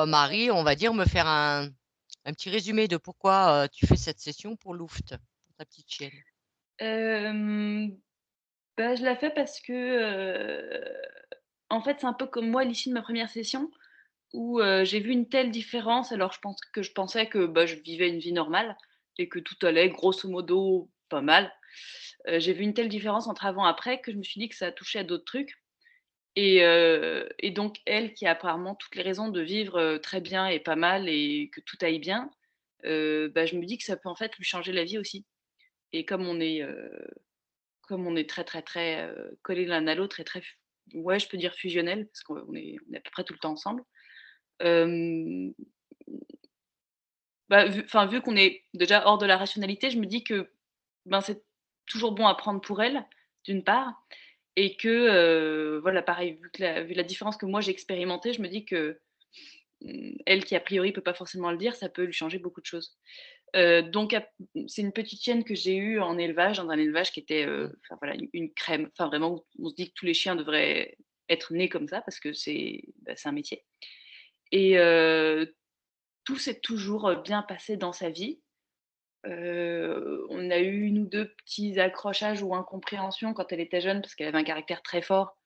mari, on va dire, me faire un petit résumé de pourquoi, tu fais cette session pour Luft, pour ta petite chienne? Hem, Bah, je la fais parce que, en fait, c'est un peu comme moi à l'issue de ma première session où, j'ai vu une telle différence alors je pensais que, bah, je vivais une vie normale et que tout allait grosso modo pas mal. J'ai vu une telle différence entre avant après que je me suis dit que ça a touché à d'autres trucs et donc elle qui a apparemment toutes les raisons de vivre, très bien et pas mal et que tout aille bien, bah, je me dis que ça peut en fait lui changer la vie aussi et comme on est très, très, très, collés l'un à l'autre et très f ouais, je peux dire fusionnels parce qu'on est à peu près tout le temps ensemble. Hem, Bah, vu qu'on est déjà hors de la rationalité, je me dis que, ben, c'est toujours bon à prendre pour elle, d'une part et que, voilà, pareil, vu la différence que moi j'ai expérimentée, je me dis que, elle qui a priori peut pas forcément le dire, ça peut lui changer beaucoup de choses. Donc ap C'est une petite chienne que j'ai eue en élevage, dans un élevage qui était, Mmh. enfin voilà, une crème. Enfin vraiment où on se dit que tous les chiens devraient être nés comme ça parce que c'est un métier et tout s'est toujours, bien passé dans sa vie. On a eu 1 ou 2 petits accrochages ou incompréhensions quand elle était jeune parce qu'elle avait un caractère très fort.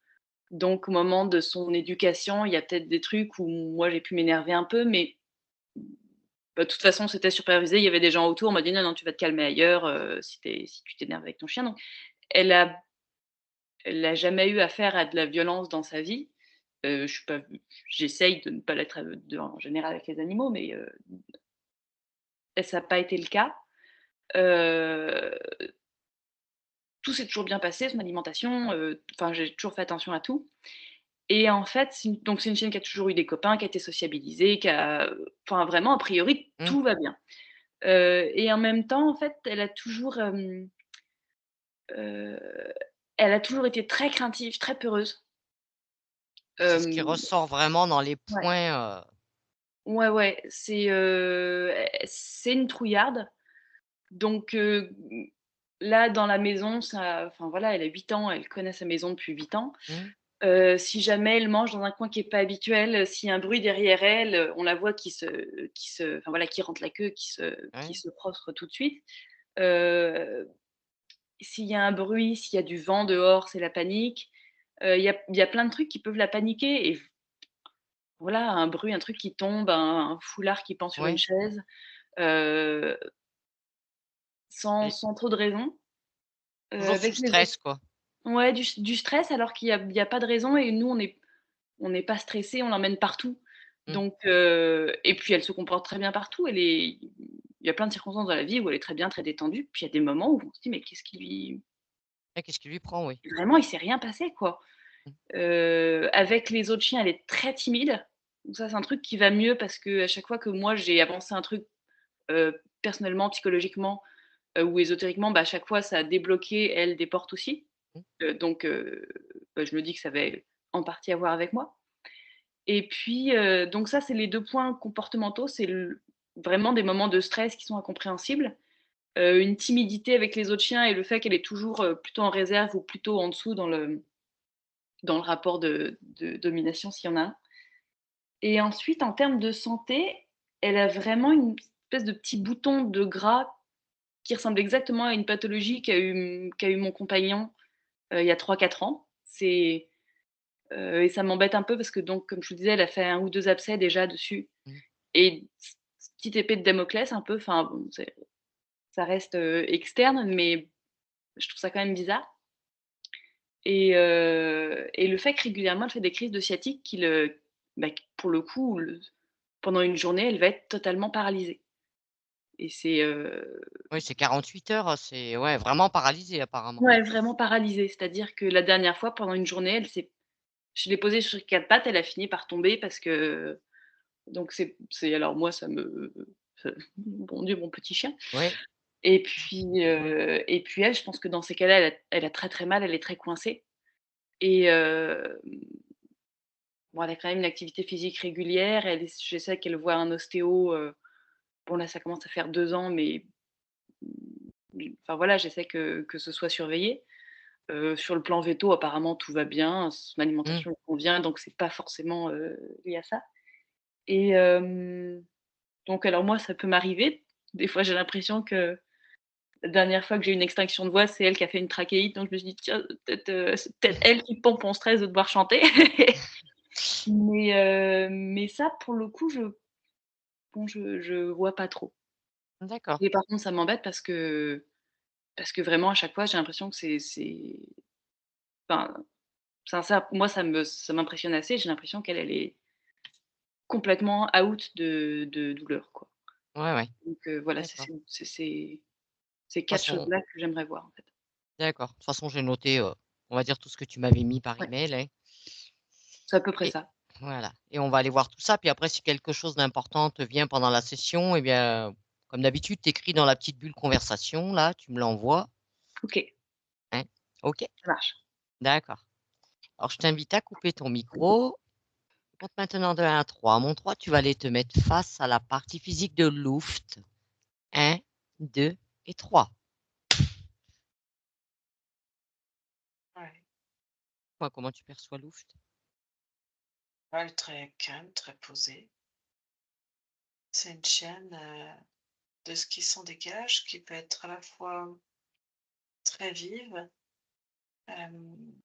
Donc au moment de son éducation, il y a peut-être des trucs où moi j'ai pu m'énerver un peu, mais bah, de toute façon, c'était supervisé, il y avait des gens autour, on m'a dit: «Non, non, tu vas te calmer ailleurs, si tu t'énerves avec ton chien», donc elle a elle a jamais eu affaire à de la violence dans sa vie. Je suis pas J'essaye de ne pas l'être, en général avec les animaux, mais ça a pas été le cas. Heu, Tout s'est toujours bien passé, son alimentation, enfin, j'ai toujours fait attention à tout et en fait, c'est une chienne qui a toujours eu des copains, qui a été sociabilisée, enfin, vraiment, a priori, Mmh. tout va bien. Et en même temps, en fait, Heu, elle a toujours été très craintive, très peureuse. C'est ce qui Hem, ressort vraiment dans les ouais, points, ouais, ouais, c'est une trouillarde. Donc là, dans la maison, ça enfin voilà, elle a 8 ans, elle connaît sa maison depuis 8 ans. mmh, Si jamais elle mange dans un coin qui est pas habituel, s'il y a un bruit derrière elle, on la voit enfin voilà, qui rentre la queue, qui ouais, se prostre tout de suite. Heu, S'il y a un bruit, s'il y a du vent dehors, c'est la panique. Il y a plein de trucs qui peuvent la paniquer et voilà, un bruit, un truc qui tombe, un foulard qui pend sur une ouais chaise, heu, et sans trop de raison. toujours sous Avec les autres stress, quoi. Ouais, du stress alors qu'il y a pas de raison et nous on n'est pas stressés, on l'emmène partout. Mmh. Donc et puis elle se comporte très bien partout. Il y a plein de circonstances dans la vie où elle est très bien, très détendue. Puis il y a des moments où on se dit: «Mais qu'est-ce qui lui Et qu'est-ce qui lui prend? Oui. vraiment il s'est rien passé quoi». Mmh. Avec les autres chiens, elle est très timide. Donc ça, c'est un truc qui va mieux parce qu'à chaque fois que moi j'ai avancé un truc, personnellement, psychologiquement, ou ésotériquement, bah, à chaque fois ça a débloqué, elle, des portes aussi. Mmh. Donc bah, je me dis que ça avait en partie à voir avec moi. Et puis, donc ça, c'est les 2 points comportementaux, c'est vraiment des moments de stress qui sont incompréhensibles. Une timidité avec les autres chiens et le fait qu'elle est toujours, plutôt en réserve ou plutôt en dessous dans le rapport de domination s'il y en a un. Et ensuite, en termes de santé, elle a vraiment une espèce de petit bouton de gras qui ressemble exactement à une pathologie qu'a eu mon compagnon, il y a 3 4 ans. Et ça m'embête un peu parce que donc, comme je vous disais, elle a fait 1 ou 2 abcès déjà dessus Mmh. et petite épée de Damoclès un peu, enfin bon, ça reste, externe, mais je trouve ça quand même bizarre et le fait que régulièrement elle fait des crises de sciatique bah, qui pour le coup, pendant une journée, elle va être totalement paralysée et Oui, c'est 48 heures, c'est ouais, vraiment paralysé apparemment. ouais, vraiment paralysée. C'est-à-dire que la dernière fois, pendant une journée, je l'ai posée sur 4 pattes, elle a fini par tomber parce que donc alors moi ça bon Dieu, mon petit chien. Oui. Et puis elle, je pense que dans ces cas-là, elle a très, très mal, elle est très coincée et bon, elle a quand même une activité physique régulière. Je sais qu'elle voit un ostéo, bon là, ça commence à faire 2 ans, mais enfin voilà, j'essaie que ce soit surveillé. Sur le plan véto, apparemment tout va bien, son Mmh. alimentation lui convient, donc c'est pas forcément, lié à ça. et donc alors moi, ça peut m'arriver. Des fois, j'ai l'impression que la dernière fois que j'ai eu une extinction de voix, c'est elle qui a fait une trachéite, donc je me suis dit: «Tiens, c'est peut-être elle qui pompe mon stress de devoir chanter». Mais ça, pour le coup, bon, je vois pas trop. D'accord. Et par contre, ça m'embête parce que vraiment à chaque fois, j'ai l'impression que enfin, ça moi, ça m'impressionne assez. J'ai l'impression qu'elle, elle est complètement out de douleur, quoi. Ouais, ouais, Donc voilà, d'accord. De ces toute 4 façon choses-là que j'aimerais voir, en fait. d'accord. De toute façon, j'ai noté, on va dire tout ce que tu m'avais mis par Ouais, email, hein, c'est à peu près et ça. voilà, et on va aller voir tout ça, puis après si quelque chose d'important te vient pendant la session, eh bien, comme d'habitude, tu écris dans la petite bulle conversation là, tu me l'envoies, OK, hein. OK? ça marche. D'accord. Alors je t'invite à couper ton micro. Je compte maintenant de 1 à 3. À mon 3, tu vas aller te mettre face à la partie physique de Luft. 1, 2 et 3. Ouais. Toi, comment tu perçois Luft? Elle est très calme, très posée. C'est une chienne, de ce qui s'en dégage, qui peut être à la fois très vive, hem,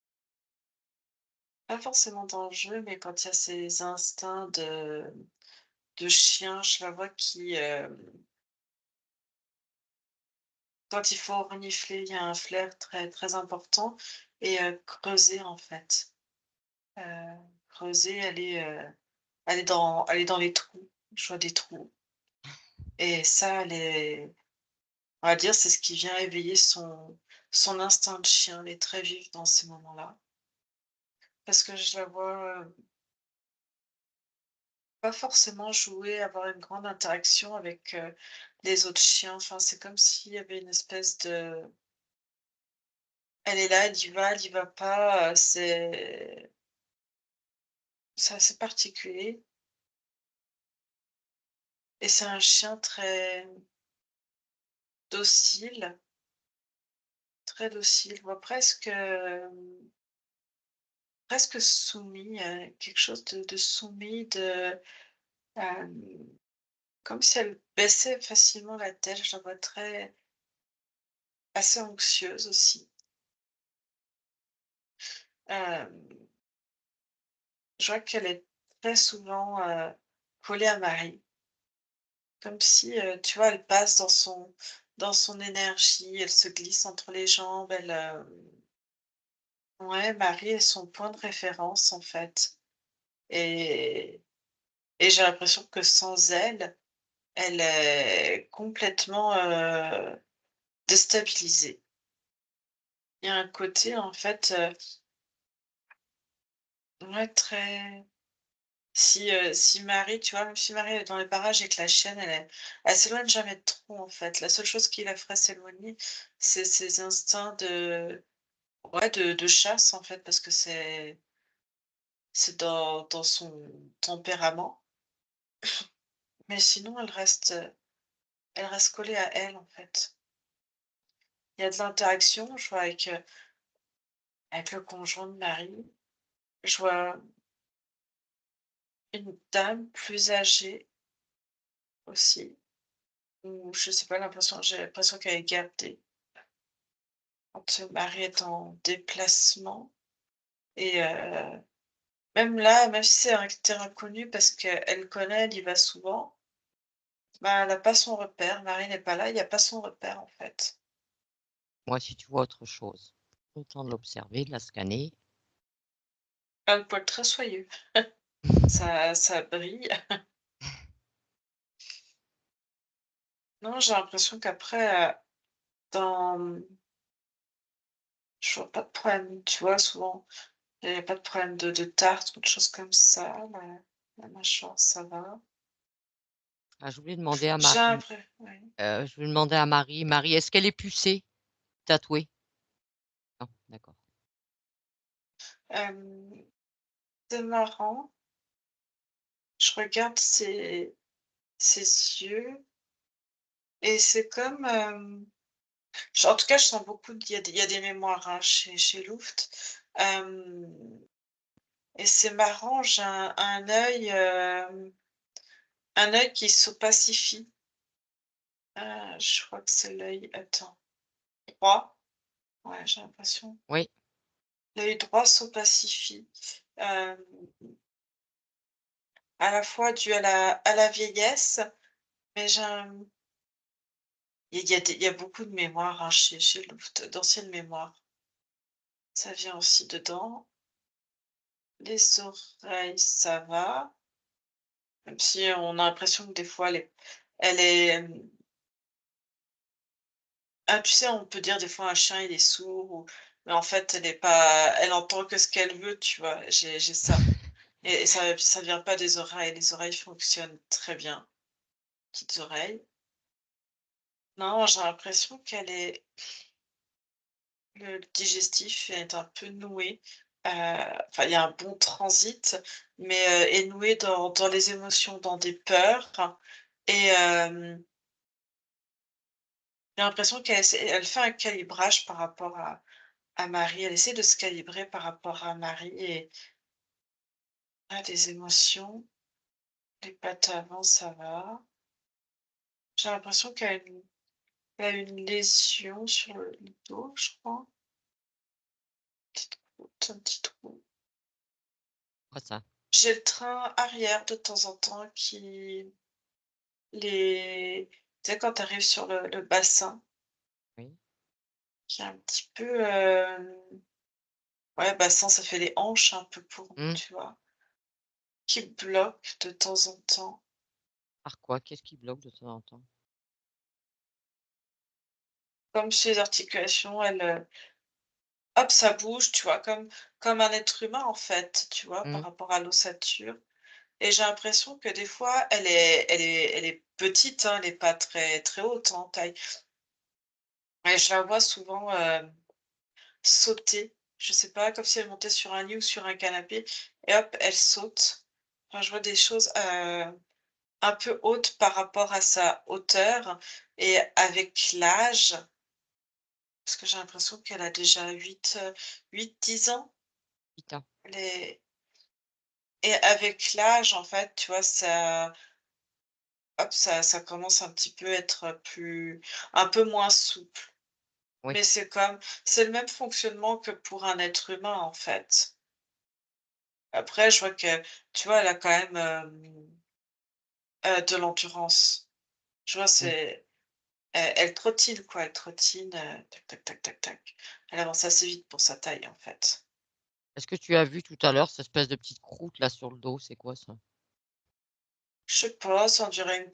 pas forcément dans le jeu, mais quand il y a ces instincts de chien, je la vois qui, quand il faut renifler, il y a un flair très, très important et creuser en fait. Heu, creuser, elle est dans les trous. Je vois des trous et ça, elle est on va dire, c'est ce qui vient éveiller son instinct de chien. Elle est très vive dans ces moments-là. Parce que je la vois, pas forcément jouer, avoir une grande interaction avec, les autres chiens. Enfin, c'est comme s'il y avait une espèce de elle est là, elle y va pas, c'est assez particulier et c'est un chien docile, très docile. Je vois presque soumis, quelque chose de soumis, hem comme si elle baissait facilement la tête, je la vois très assez anxieuse aussi. Hem, je vois qu'elle est très souvent, collée à Marie, comme si, tu vois, elle passe dans son énergie, elle se glisse entre les jambes, ouais, Marie est son point de référence, en fait et j'ai l'impression que sans elle, elle est complètement, déstabilisée. Il y a un côté, en fait, ouais, très si Marie, tu vois, même si Marie est dans les parages et que la chienne, elle s'éloigne jamais de trop, en fait. La seule chose qui la ferait s'éloigner, c'est ses instincts de ouais, de chasse, en fait, parce que c'est dans son tempérament. Mais sinon, elle reste collée à elle, en fait. Il y a de l'interaction, je vois avec le conjoint de Marie. Je vois une dame plus âgée aussi, ou je sais pas, j'ai l'impression qu'elle est gardée. Quand son mari est en déplacement et même là, même si c'est un terrain connu parce qu'elle connaît, elle y va souvent, bah, elle a pas son repère. Marie n'est pas là, il y a pas son repère, en fait. Moi, si tu vois autre chose, prends le temps de l'observer, de la scanner. Elle a le poil très soyeux, ça brille. Non, j'ai l'impression qu'après, dans je vois pas de problème, tu vois? Souvent, il y a pas de problème de tartre ou de choses comme ça, la mâchoire, ça va. Ah, j'ai oublié de demander à J'ai Marie, l'impre ouais. je vais demander à Marie. Marie, est-ce qu'elle est pucée, tatouée? Non, d'accord. Hem, c'est marrant, je regarde ses yeux et c'est comme, en tout cas, je sens beaucoup il y a des mémoires, hein, chez Luft. Hem et c'est marrant, j'ai un œil, un œil qui s'opacifie. Je crois que c'est l'œil, attends, droit. Ouais, j'ai l'impression. Oui, L'œil droit s'opacifie, hem, à la fois dû à la vieillesse, mais j'ai un il y a beaucoup de mémoire, hein, chez Luft, d'anciennes mémoires. Ça vient aussi dedans. Les oreilles, ça va, même si on a l'impression que des fois elle est, tu sais, on peut dire des fois un chien il est sourd ou mais en fait elle entend que ce qu'elle veut, tu vois? J'ai ça et ça vient pas des oreilles, les oreilles fonctionnent très bien, petites oreilles. Non, j'ai l'impression le digestif est un peu noué, enfin il y a un bon transit, mais est noué dans les émotions, dans des peurs et j'ai l'impression elle fait un calibrage par rapport à Marie. Elle essaie de se calibrer par rapport à Marie et à des émotions. Les pattes avant, ça va. J'ai l'impression elle a une lésion sur le dos, je crois. Petite croûte, un petit trou. quoi ça? J'ai le train arrière de temps en temps les tu sais, quand tu arrives sur le bassin, Oui. qui est un petit peu, ouais, bassin, ça fait les hanches un peu pour nous, Mmh. tu vois? Qui bloque de temps en temps. Par quoi? Qu'est-ce qui bloque de temps en temps? Comme chez les articulations, hop, ça bouge, tu vois? Comme un être humain, en fait, tu vois? Par Mmh. rapport à l'ossature et j'ai l'impression que des fois, elle est petite, hein, elle est pas très, très haute en taille et je la vois souvent, sauter. Je sais pas, comme si elle montait sur un lit ou sur un canapé et hop, elle saute. Enfin, je vois des choses, un peu hautes par rapport à sa hauteur et avec l'âge, parce que j'ai l'impression qu'elle a déjà 8-10 ans, Putain. les et avec l'âge, en fait, tu vois, hop, ça commence un petit peu à être un peu moins souple. Oui. Mais c'est le même fonctionnement que pour un être humain, en fait. Après, je vois que, tu vois, elle a quand même, de l'endurance. Tu vois, Mmh. elle trottine, quoi, elle trottine, tac, tac, tac, tac, tac. Elle avance assez vite pour sa taille, en fait. Est-ce que tu as vu tout à l'heure cette espèce de petite croûte là sur le dos? C'est quoi ça? Je sais pas, ça on dirait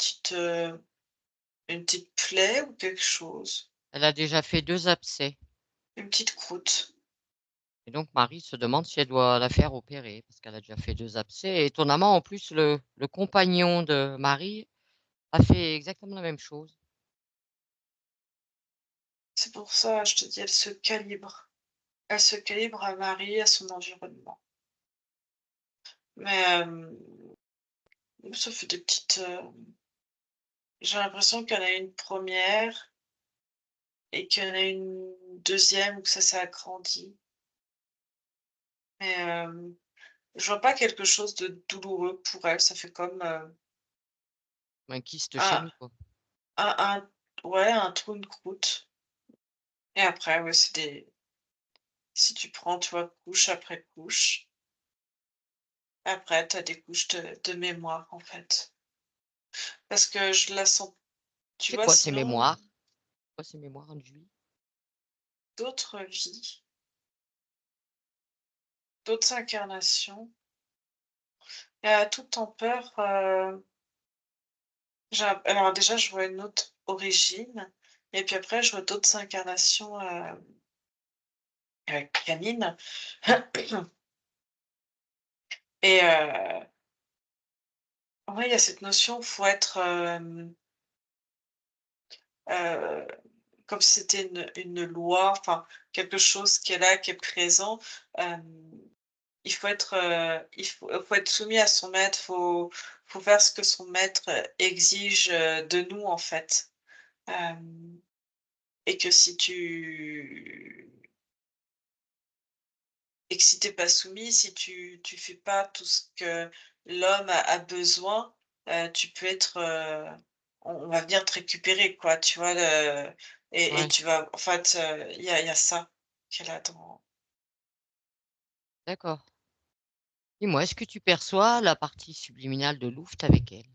une petite plaie ou quelque chose. Elle a déjà fait 2 abcès Une petite croûte. et donc Marie se demande si elle doit la faire opérer parce qu'elle a déjà fait 2 abcès et étonnamment en plus le compagnon de Marie a fait exactement la même chose. C'est pour ça, je te dis, elle se calibre. Elle se calibre à Marie, à son environnement. Mais ça fait des petites, j'ai l'impression qu'il y en a une première et qu'il y en a une deuxième où ça s'est agrandi. Mais je vois pas quelque chose de douloureux pour elle. Ça fait comme, Un kyste chez un nous, quoi. un ouais, un trou, une croûte et après, ouais, si tu prends, tu vois, couche après couche, après tu as des couches de mémoire, en fait. Parce que je la sens tu C'est vois, quoi ces sinon, mémoires? Quoi ces mémoires induits? d'autres vies, d'autres incarnations et à toute en peur, alors déjà, je vois une autre origine et puis après, je vois d'autres incarnations, canines et ouais, il y a cette notion, faut être, heu, comme si c'était une loi, enfin, quelque chose qui est là, qui est présent, hem, faut être soumis à son maître, faut faire ce que son maître, exige, de nous, en fait, hem et que si tu pas soumis, si tu fais pas tout ce que l'homme a besoin, tu peux être, on va venir te récupérer quoi, tu vois? Le et Ouais, tu vas en fait, il y a ça qu'elle a dans d'accord. Dis-moi, est-ce que tu perçois la partie subliminale de Luft avec elle?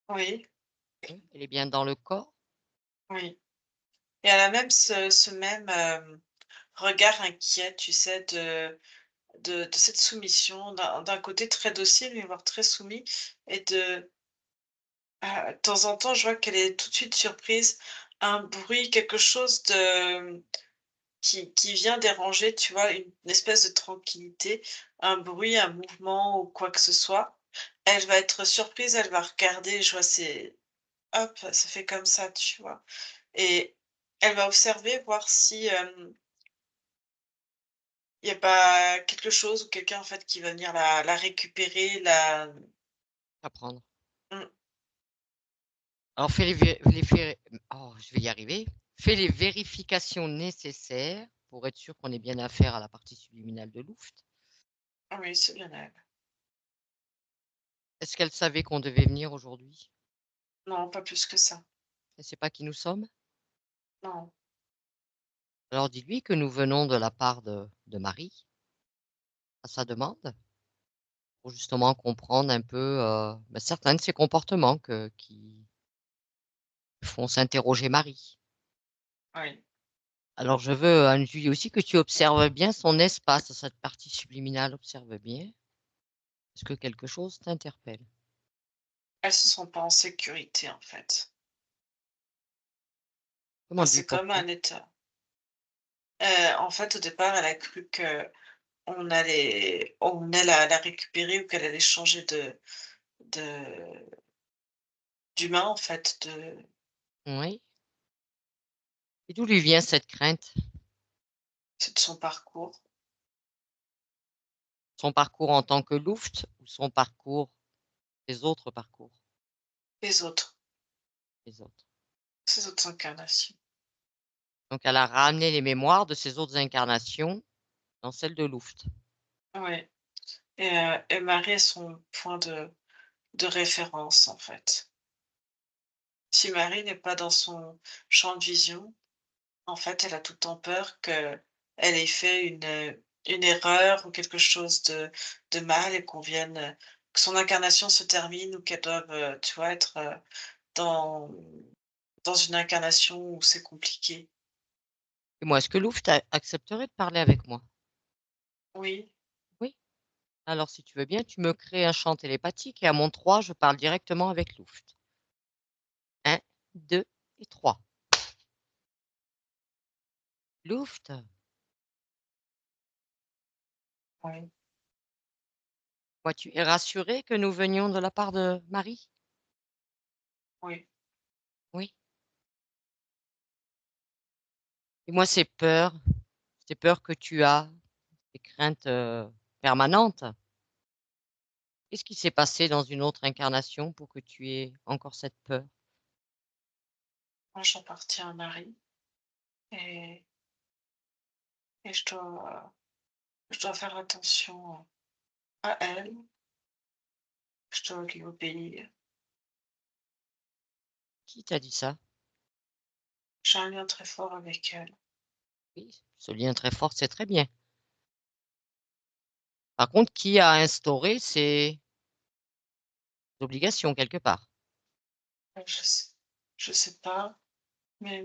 oui, Oui, elle est bien dans le corps? oui et elle a même ce même, regard inquiet, tu sais, de cette soumission, d'un côté très docile, mais voire très soumis et de temps en temps, je vois qu'elle est tout de suite surprise. Un bruit, quelque chose de qui vient déranger, tu vois? Une espèce de tranquillité, un bruit, un mouvement ou quoi que ce soit. Elle va être surprise, elle va regarder, je vois c'est hop, ça fait comme ça, tu vois? Et elle va observer, voir si, il y a pas quelque chose ou quelqu'un, en fait, qui va venir la récupérer, la À prendre. mmh, Alors fais je vais y arriver. Fais les vérifications nécessaires pour être sûr qu'on ait bien affaire à la partie subliminale de Luft. oui, c'est bien elle. Est-ce qu'elle savait qu'on devait venir aujourd'hui? Non, pas plus que ça. Elle ne sait pas qui nous sommes? Non. Alors dis-lui que nous venons de la part de Marie, à sa demande, pour justement comprendre un peu, certains de ses comportements qui font s'interroger Marie. Oui. Alors je veux, Julie aussi, que tu observes bien son espace, cette partie subliminale, observe bien. Est-ce que quelque chose t'interpelle? Elles se sent pas en sécurité, en fait. Enfin, Demande-lui c'est comme pourquoi. un état. En fait, au départ, elle a cru qu'on allait la récupérer ou qu'elle allait changer de d'humain, en fait, Oui. Et d'où lui vient cette crainte? c'est de son parcours. Son parcours en tant que Luft ou son parcours les autres parcours? Les autres, Les autres. ces autres incarnations. Donc elle a ramené les mémoires de ses autres incarnations dans celle de Luft. Ouais et Marie est son point de référence, en fait. Si Marie n'est pas dans son champ de vision, en fait, elle a tout le temps peur qu'elle ait fait une erreur ou quelque chose de mal et que son incarnation se termine ou qu'elle doive, tu vois, être, dans dans une incarnation où c'est compliqué. Et moi, est-ce que Luft accepterait de parler avec moi? Oui, Oui. Alors si tu veux bien, tu me crées un champ télépathique et à mon 3, je parle directement avec Luft. 1, 2 et 3. Luft, oui, moi, tu es rassurée que nous venions de la part de Marie? oui. Oui. Et moi, ces peurs que tu as, ces craintes, permanentes, qu'est-ce qui s'est passé dans une autre incarnation pour que tu aies encore cette peur? Moi, j'appartiens à Marie et et je dois faire attention à elle, je dois lui obéir. Qui t'a dit ça? J'ai un lien très fort avec elle. Oui, ce lien très fort, c'est très bien. Par contre, qui a instauré ces obligations quelque part? Je sais pas, mais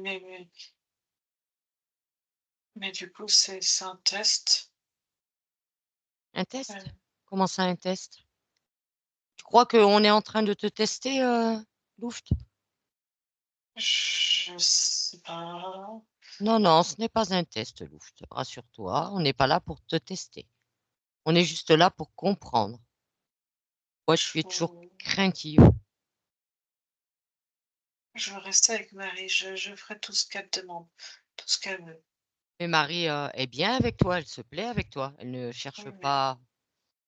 du coup, c'est un test. Un test? Heu, Comment ça, un test? Tu crois qu'on est en train de te tester, Luft? je sais pas. Non, non, ce n'est pas un test, Luft. Rassure-toi, on n'est pas là pour te tester. On est juste là pour comprendre. Pourquoi tu es toujours Je craintive. je veux rester avec Marie, je ferai tout ce qu'elle demande, tout ce qu'elle veut. Mais Marie, est bien avec toi, elle se plaît avec toi. Elle ne cherche Oui, mais pas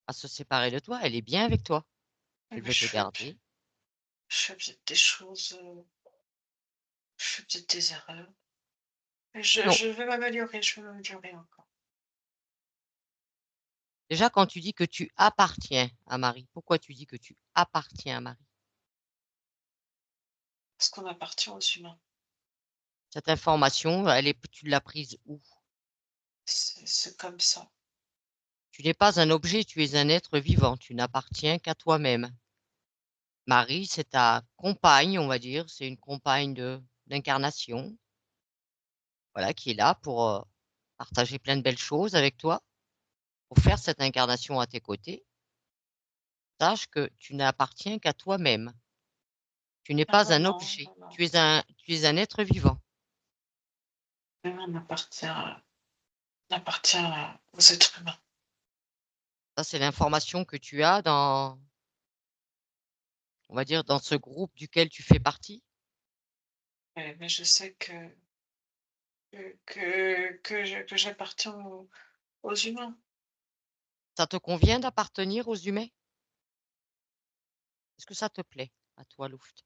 à se séparer de toi, elle est bien avec toi. oui, Elle mais veut te garder. je fais peut-être des choses, je fais peut-être des erreurs. Mais je Non, je vais m'améliorer, je vais m'améliorer encore. Déjà, quand tu dis que tu appartiens à Marie, pourquoi tu dis que tu appartiens à Marie? Parce qu'on appartient aux humains. Cette information, tu l'as prise où? C'est comme ça. Tu n'es pas un objet, tu es un être vivant, tu n'appartiens qu'à toi-même. Marie, c'est ta compagne, on va dire, c'est une compagne d'incarnation, voilà, qui est là pour partager plein de belles choses avec toi, pour faire cette incarnation à tes côtés. Sache que tu n'appartiens qu'à toi-même. Tu n'es Ah pas un non, objet, non, non. tu es un être vivant. On appartient aux êtres humains. Ça, c'est l'information que tu as dans, on va dire, dans ce groupe duquel tu fais partie. Mais je sais que j'appartiens aux humains. Ça te convient d'appartenir aux humains? Est-ce que ça te plaît, à toi, Luft?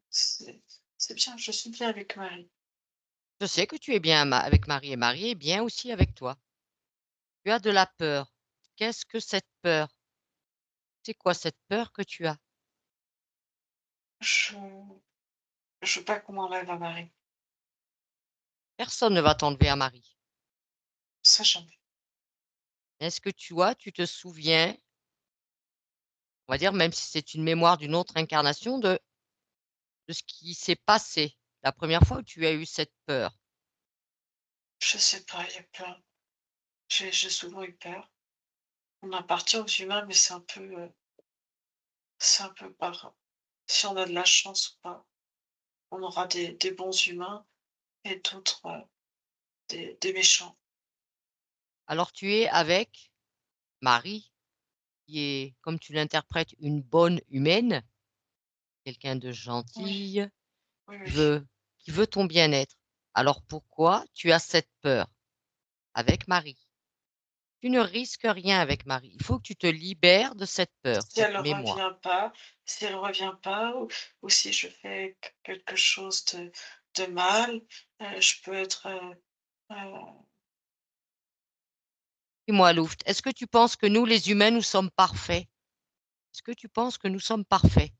C'est c'est bien, je suis bien avec Marie. Je sais que tu es bien avec Marie et Marie est bien aussi avec toi. Tu as de la peur. Qu'est-ce que cette peur? C'est quoi cette peur que tu as? Je je veux pas qu'on m'enlève à Marie. Personne ne va t'enlever à Marie. Ça jamais. Est-ce que tu te souviens, on va dire, même si c'est une mémoire d'une autre incarnation, de ce qui s'est passé la première fois où tu as eu cette peur? Je sais pas, il y a plein j'ai souvent eu peur. On appartient aux humains, mais c'est un peu par si on a de la chance ou pas. On aura des bons humains et d'autres, des méchants. Alors tu es avec Marie, qui est, comme tu l'interprètes, une bonne humaine, quelqu'un de Oui, gentil, oui, qui oui. veut, qui veut ton bien-être. Alors pourquoi tu as cette peur avec Marie? Tu ne risques rien avec Marie. Il faut que tu te libères de cette peur, Si cette elle mémoire. revient pas si elle revient pas ou si je fais quelque chose de mal, je peux être, Dis-moi, Louft, est-ce que tu penses que nous, les humains, nous sommes parfaits? Est-ce que tu penses que nous sommes parfaits?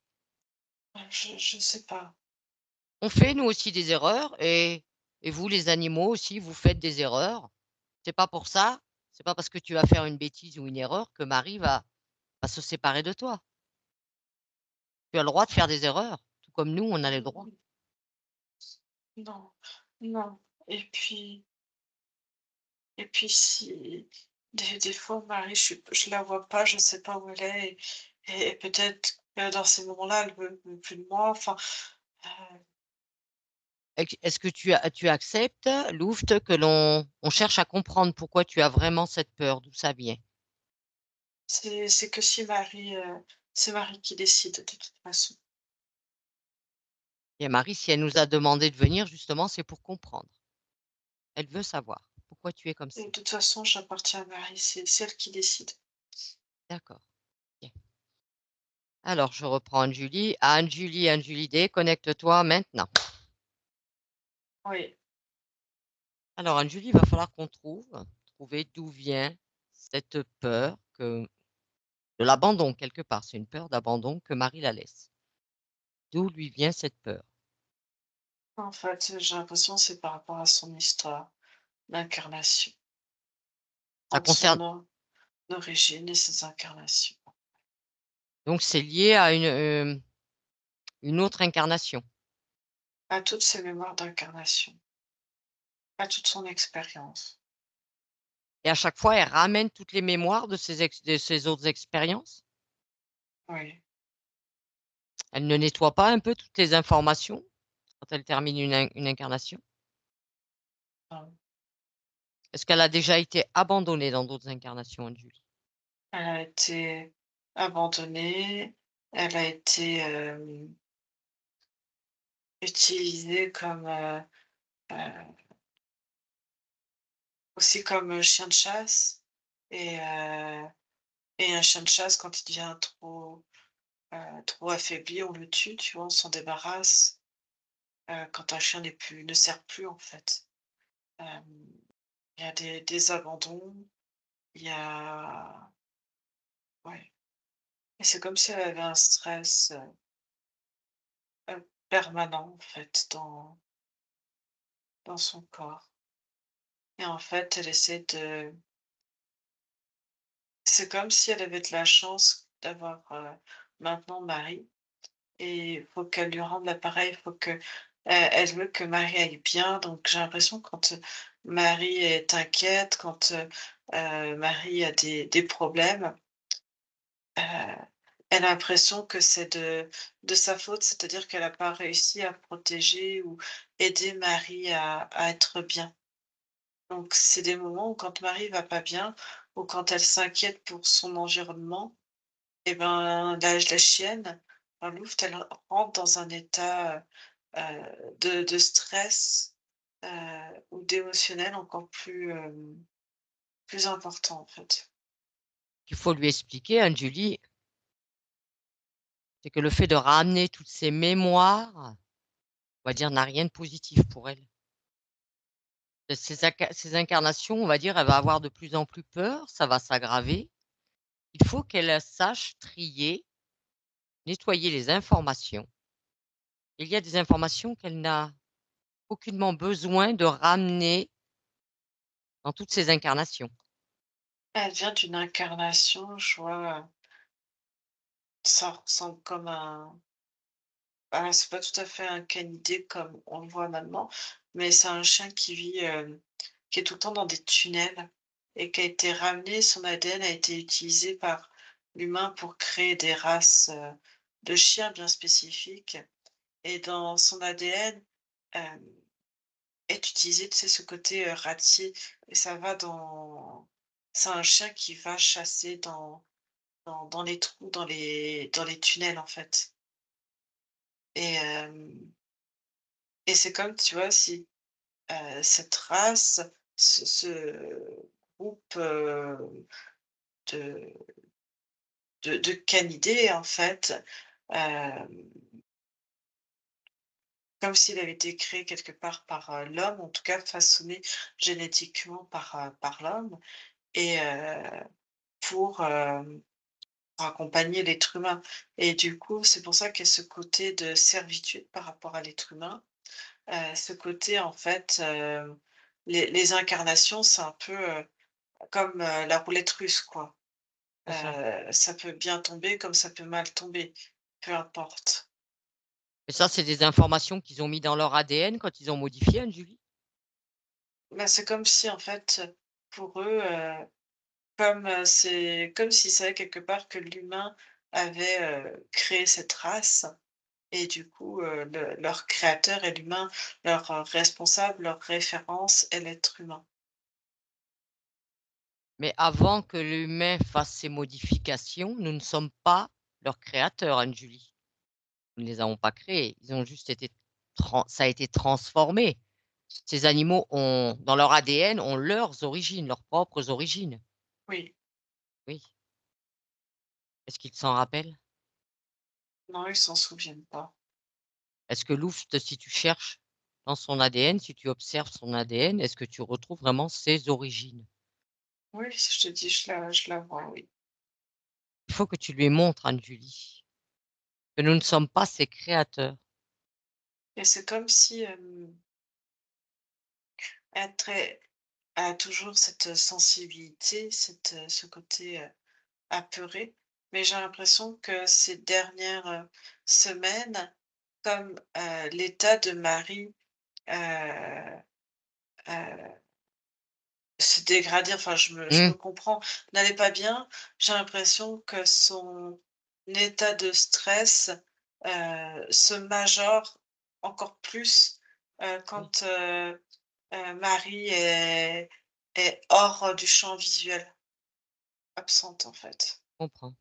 je sais pas. On fait, nous aussi, des erreurs et vous, les animaux aussi, vous faites des erreurs. C'est pas pour ça, c'est pas parce que tu vas faire une bêtise ou une erreur que Marie va se séparer de toi. Tu as le droit de faire des erreurs, tout comme nous, on a le droit. Non, non et puis si des fois Marie, je la vois pas, je sais pas où elle est et peut-être que dans ces moments-là, elle veut plus de moi, enfin, heu, Est-ce que tu acceptes, Louft, que on cherche à comprendre pourquoi tu as vraiment cette peur, d'où ça vient? c'est que si Marie, c'est Marie qui décide de toute façon. Et Marie, si elle nous a demandé de venir, justement, c'est pour comprendre. Elle veut savoir pourquoi tu es comme Et ça. de toute façon, j'appartiens à Marie, c'est elle qui décide. D'accord. Bien. Alors, je reprends Anne-Julie. Anne-Julie, Anne-Julie D, connecte-toi maintenant. Oui, Alors, Anne-Julie, il va falloir qu'on trouver d'où vient cette peur de l'abandon, quelque part. C'est une peur d'abandon que Marie la laisse. D'où lui vient cette peur? en fait, j'ai l'impression que c'est par rapport à son histoire d'incarnation, Ça entre son concerne, origine et ses incarnations, donc c'est lié à une autre incarnation. à toutes ses mémoires d'incarnation, à toute son expérience. Et à chaque fois, elle ramène toutes les mémoires de de ses autres expériences? Oui, Elle ne nettoie pas un peu toutes les informations quand elle termine une incarnation? hem, Est-ce qu'elle a déjà été abandonnée dans d'autres incarnations, Anne-Julie? elle a été abandonnée, elle a été, utilisée comme, heu, aussi comme, chien de chasse et heu et un chien de chasse quand il devient trop affaibli, on le tue, tu vois? On s'en débarrasse, quand un chien ne sert plus, en fait. Hem, il y a des abandons il y a ouais, et c'est comme si elle avait un stress, permanent, en fait, dans son corps, et en fait, elle essaie de c'est comme si elle avait de la chance d'avoir, maintenant Marie, et il faut qu'elle lui rende l'appareil, il faut que elle veut que Marie aille bien, donc j'ai l'impression quand, Marie est inquiète, quand, Marie a des problèmes, heu, elle a l'impression que c'est de sa faute, c'est-à-dire qu'elle a pas réussi à protéger ou aider Marie à être bien. Donc c'est des moments où quand Marie va pas bien ou quand elle s'inquiète pour son environnement, et ben, la chienne, enfin Luft, elle rentre dans un état, de stress, heu, ou d'émotionnel encore plus, plus important, en fait. qu'il faut lui expliquer, Julie, c'est que le fait de ramener toutes ces mémoires, on va dire, n'a rien de positif pour elle. Ces incarnations, on va dire, elle va avoir de plus en plus peur, ça va s'aggraver. Il faut qu'elle sache trier, nettoyer les informations. Il y a des informations qu'elle n'a aucunement besoin de ramener dans toutes ces incarnations. Elle vient d'une incarnation, je vois, ça ressemble comme un c'est pas tout à fait un canidé comme on le voit maintenant, mais c'est un chien qui vit, qui est tout le temps dans des tunnels et qui a été ramené, son ADN a été utilisé par l'humain pour créer des races, de chiens bien spécifiques, et dans son ADN, hem, est utilisé, tu sais, ce côté, ratier, et ça va dans c'est un chien qui va chasser dans les trous, dans les tunnels, en fait, et c'est comme, tu vois, si cette race, ce groupe, de canidés, en fait, hem, comme s'il avait été créé quelque part par, l'homme, en tout cas façonné génétiquement par l'homme, et pour accompagner l'être humain, et du coup, c'est pour ça qu'il y a ce côté de servitude par rapport à l'être humain, ce côté, en fait, les incarnations, c'est un peu, comme, la roulette russe, quoi. C'est ça. Ça peut bien tomber comme ça peut mal tomber, peu importe. Et ça, c'est des informations qu'ils ont mis dans leur ADN quand ils ont modifié, Julie? Bah, c'est comme si en fait, pour eux, comme, c'est comme s'ils savaient quelque part que l'humain avait, créé cette race, et du coup, leur créateur est l'humain, leur, responsable, leur référence est l'être humain. Mais avant que l'humain fasse ces modifications, nous ne sommes pas leurs créateurs, Julie. Nous ne les avons pas créés. Ils ont juste été ça a été transformé. Ces animaux ont, dans leur ADN, ont leurs origines, leurs propres origines. Oui, Oui. Est-ce qu'ils s'en rappellent? non, ils s'en souviennent pas. Est-ce que Luft, si tu cherches dans son ADN, si tu observes son ADN, est-ce que tu retrouves vraiment ses origines? Oui, je te dis, je la vois, oui, Il faut que tu lui montres, Julie, que nous ne sommes pas ses créateurs. et c'est comme si, elle très a toujours cette sensibilité, ce côté, apeuré, mais j'ai l'impression que ces dernières, semaines, comme, l'état de Marie, heu heu, se dégradait, enfin je me Mmh, comprends, n'allait pas bien, j'ai l'impression que son état de stress, se majore encore plus, oui, quand, Marie est hors du champ visuel, absente en fait. je comprends.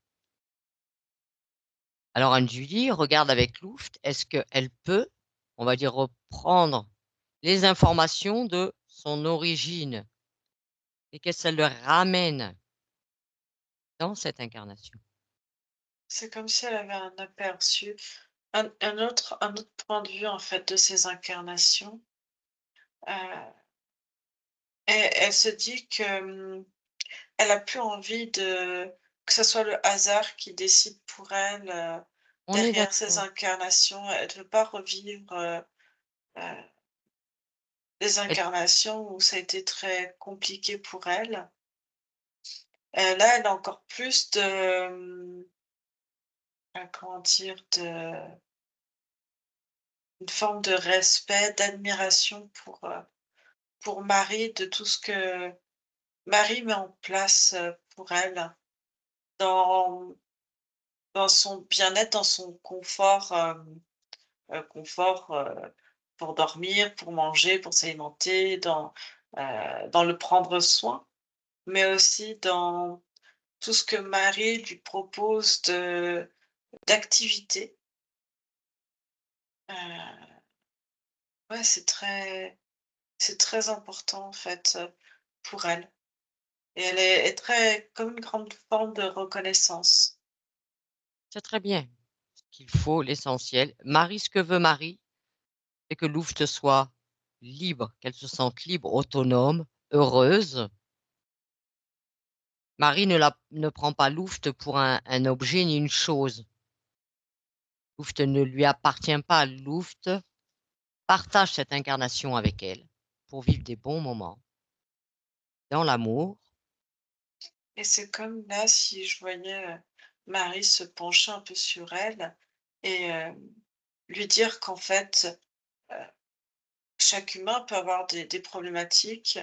Alors Anne-Julie regarde avec Luft, est-ce qu'elle peut, on va dire, reprendre les informations de son origine et que ça le ramène dans cette incarnation? C'est comme si elle avait un aperçu, un autre point de vue en fait de ces incarnations. Heu, elle se dit que, elle a plus envie que ça soit le hasard qui décide pour elle, On est derrière ces d'accord. incarnations. Elle ne veut pas revivre, heu, des Elle incarnations où ça a été très compliqué pour elle. Là, elle a encore plus de, comment dire? Une forme de respect, d'admiration pour Marie, de tout ce que Marie met en place, pour elle, dans dans son bien-être, dans son confort, confort, pour dormir, pour manger, pour s'alimenter, dans le prendre soin, mais aussi dans tout ce que Marie lui propose d'activités. Heu, ouais, c'est très important en fait, pour elle, et elle est très comme une grande forme de reconnaissance. c'est très bien. Ce qu'il faut, l'essentiel. Marie, ce que veut Marie, c'est que Louvre soit libre, qu'elle se sente libre, autonome, heureuse. Marie ne prend pas Louvre pour un objet ni une chose. Louvre ne lui appartient pas. Louvre partage cette incarnation avec elle pour vivre des bons moments dans l'amour. Et c'est comme là, si je voyais, Marie se pencher un peu sur elle et lui dire qu'en fait, heu, chaque humain peut avoir des problématiques,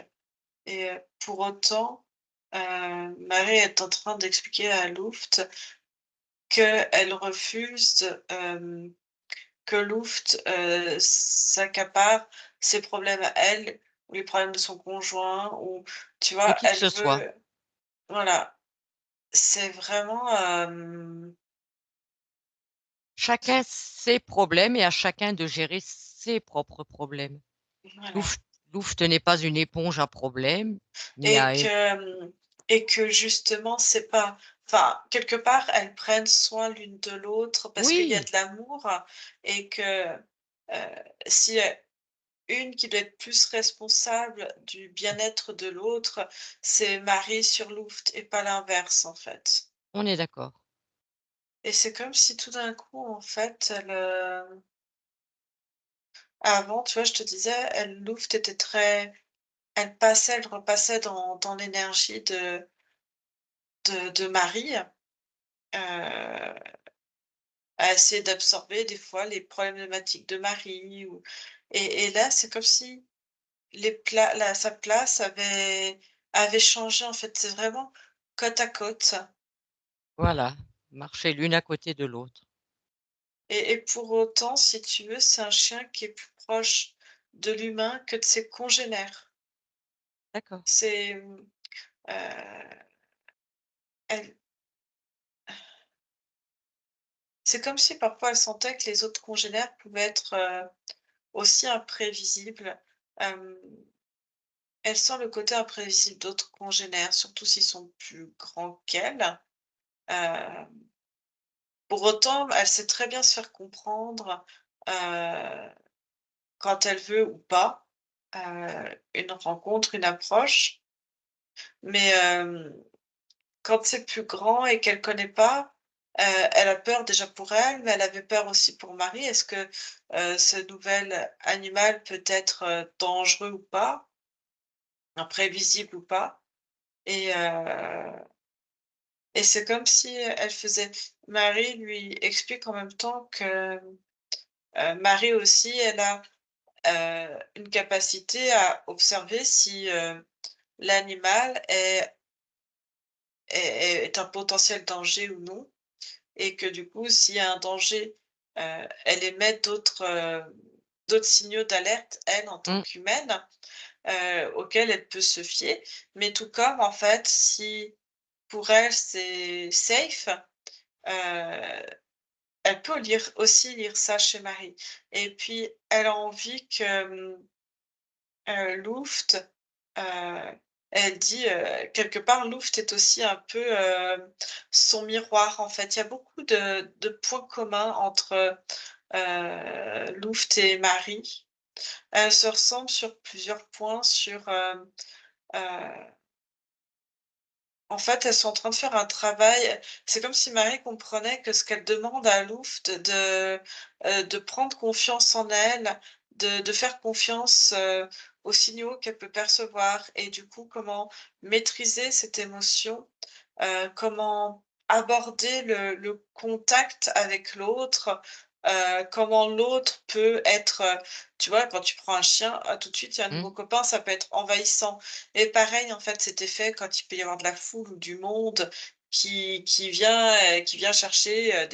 et pour autant, Marie est en train d'expliquer à Luft qu'elle refuse, que Luft, s'accapare ses problèmes à elle, ou les problèmes de son conjoint, ou tu De vois? qui que Elle ce soit. veut, voilà, c'est vraiment, Chacun ses problèmes et à chacun de gérer ses propres problèmes. voilà. Louvre, Louvre n'est pas une éponge à problèmes, ni Et à... que, et que justement, c'est pas, enfin, quelque part, elles prennent soin l'une de l'autre parce qu'il y a Oui, de l'amour, et que, s'il y a une qui doit être plus responsable du bien-être de l'autre, c'est Marie sur Luft et pas l'inverse, en fait. on est d'accord. Et c'est comme si tout d'un coup, en fait, avant, tu vois, je te disais, Luft était très, elle passait, elle repassait dans l'énergie de Marie. À essayer d'absorber des fois les problématiques de Marie, ou et là, c'est comme si sa place avait changé, en fait. C'est vraiment côte à côte, Voilà, marcher l'une à côté de l'autre. et pour autant, si tu veux, c'est un chien qui est plus proche de l'humain que de ses congénères. D'accord. C'est, elle c'est comme si parfois elle sentait que les autres congénères pouvaient être, aussi imprévisibles. Hem Elle sent le côté imprévisible d'autres congénères, surtout s'ils sont plus grands qu'elle. Heu, pour autant, elle sait très bien se faire comprendre, heu, quand elle veut ou pas, une rencontre, une approche. Mais, quand c'est plus grand et qu'elle connaît pas, elle a peur déjà pour elle, mais elle avait peur aussi pour Marie. Est-ce que, ce nouvel animal peut être, dangereux ou pas, imprévisible ou pas? Et Et c'est comme si elle faisait, Marie lui explique en même temps que, Marie aussi, elle a, une capacité à observer si, l'animal est un potentiel danger ou non, et que du coup, s'il y a un danger, elle émet d'autres signaux d'alerte, elle, en tant Mmh, qu'humaine, auxquels elle peut se fier. Mais tout comme, en fait, si pour elle, c'est safe, heu elle peut lire ça chez Marie, et puis elle a envie que, Luft, elle dit, quelque part, Luft est aussi un peu, son miroir, en fait. Il y a beaucoup de points communs entre, Luft et Marie. Elles se ressemblent sur plusieurs points, sur, heu, En fait, elles sont en train de faire un travail, c'est comme si Marie comprenait que ce qu'elle demande à Luft de prendre confiance en elle, de faire confiance, aux signaux qu'elle peut percevoir et du coup, comment maîtriser cette émotion, comment aborder le contact avec l'autre, comment l'autre peut être, tu vois, quand tu prends un chien, ah, tout de suite, il y a un Mmh. nouveau copain, ça peut être envahissant. Et pareil, en fait, cet effet quand il peut y avoir de la foule ou du monde qui vient chercher,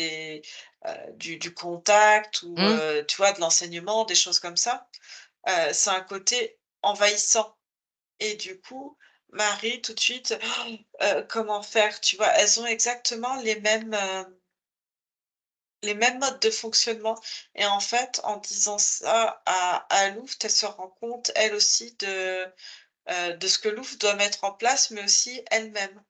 du contact ou, Mmh. tu vois, de l'enseignement, des choses comme ça, c'est un côté envahissant et du coup, Marie tout de suite, comment faire? Tu vois? Elles ont exactement les mêmes modes de fonctionnement et en fait, en disant ça à Louft, elle se rend compte, elle aussi, de ce que Louft doit mettre en place, mais aussi elle-même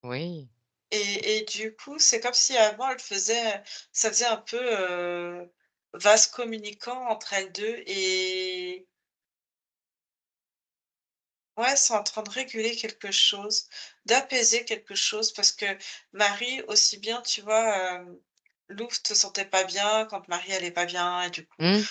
Oui. et du coup, c'est comme si avant elle faisait ça faisait un peu, vase communicant entre elles 2 et ouais, c'est en train de réguler quelque chose, d'apaiser quelque chose parce que Marie aussi bien, tu vois, Louf se sentait pas bien quand Marie allait pas bien et du coup, Mmh.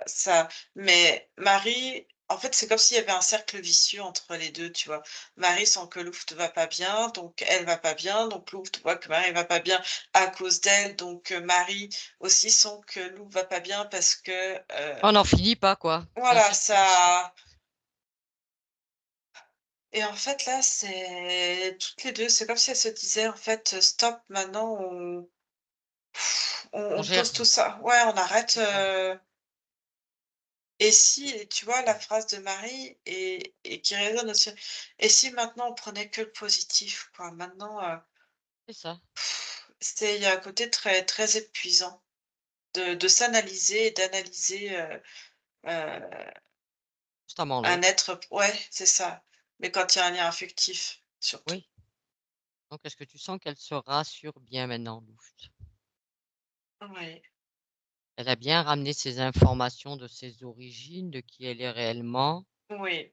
ça mais Marie en fait, c'est comme s'il y avait un cercle vicieux entre les 2, tu vois? Marie sent que Louf va pas bien, donc elle va pas bien, donc Louf voit que Marie va pas bien à cause d'elle, donc Marie aussi sent que Louf va pas bien parce que, On n'en finit pas, quoi. C'est un voilà, cercle vicieux. ça et en fait, là, c'est toutes les 2. C'est comme si elles se disaient: «En fait, stop, maintenant On on gère, pose tout ça. Ouais, on arrête, c'est ça. et si» et tu vois la phrase de Marie et qui résonne aussi: «Et si maintenant on prenait que le positif, quoi?» Maintenant, C'est ça. il y a un côté très très épuisant de s'analyser et d'analyser, heu, Constamment un l'autre. être ouais, c'est ça. Mais quand il y a un lien affectif, surtout. Oui. Donc est-ce que tu sens qu'elle se rassure bien maintenant, Louft? Oui. Elle a bien ramené ses informations de ses origines, de qui elle est réellement? Oui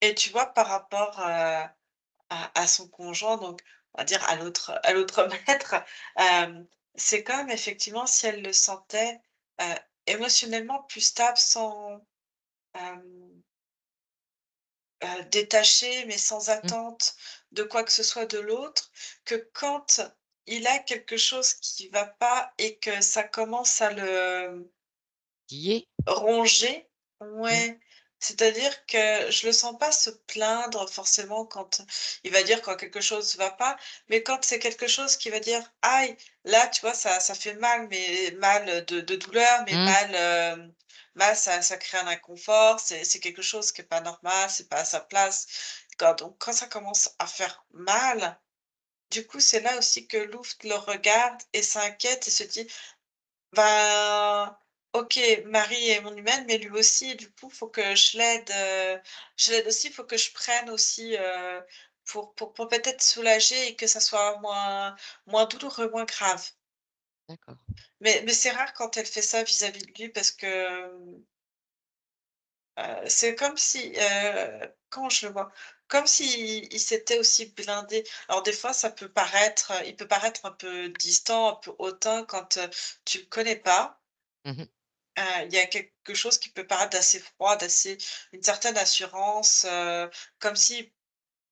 et tu vois, par rapport, à son conjoint, donc on va dire à l'autre maître, c'est comme effectivement si elle le sentait, heu, émotionnellement plus stable sans, hem, détaché, mais sans Mmh. attente de quoi que ce soit de l'autre, que quand il a quelque chose qui va pas et que ça commence à le Tu est? ronger? Mmh. Ouais, c'est-à-dire que je le sens pas se plaindre forcément quand il va dire quand quelque chose va pas, mais quand c'est quelque chose qui va dire: «Aïe, là, tu vois, ça fait mal, mais mal de douleur, mais Mmh. mal, mal ça crée un inconfort, c'est quelque chose qui est pas normal, c'est pas à sa place». Quand ça commence à faire mal, du coup, c'est là aussi que Luft le regarde et s'inquiète et se dit: ben, OK, Marie est mon humaine, mais lui aussi, du coup, faut que je l'aide aussi, faut que je prenne aussi, pour peut-être soulager et que ça soit moins douloureux, moins grave. D'accord. Mais c'est rare quand elle fait ça vis-à-vis de lui parce que, c'est comme si, comment je le vois? Comme s'il il s'était aussi blindé. Alors des fois, il peut paraître un peu distant, un peu hautain quand, tu le connais pas. Mmh mh. Il y a quelque chose qui peut paraître d'assez froid, d'assez une certaine assurance, comme si